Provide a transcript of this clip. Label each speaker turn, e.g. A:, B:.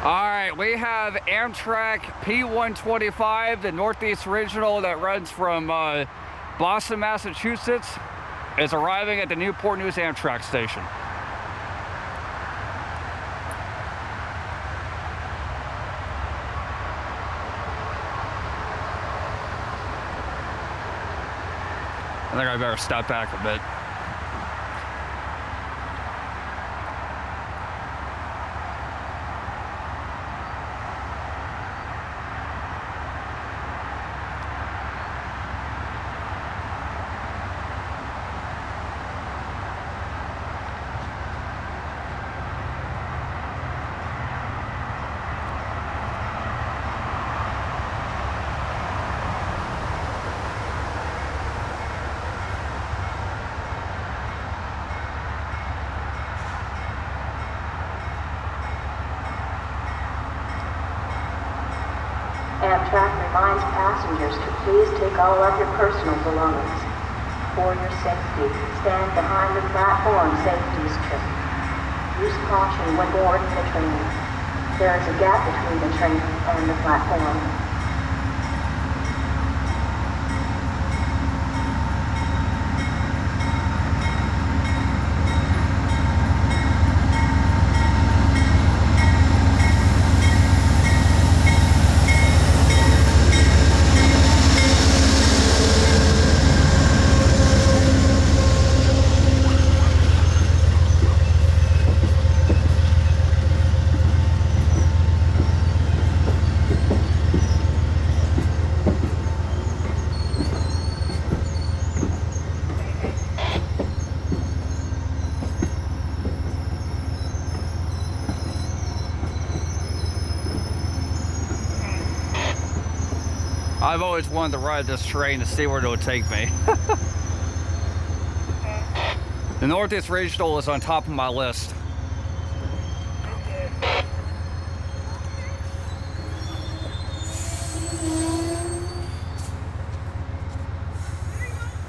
A: Alright, we have Amtrak P125, the Northeast Regional that runs from Boston, Massachusetts, is arriving at the Newport News Amtrak Station. I think I better step back a bit.
B: Amtrak reminds passengers to please take all of your personal belongings. For your safety, stand behind the platform safety strip. Use caution when boarding the train. There is a gap between the train and the platform.
A: I've always wanted to ride this train to see where it would take me. The Northeast Regional is on top of my list.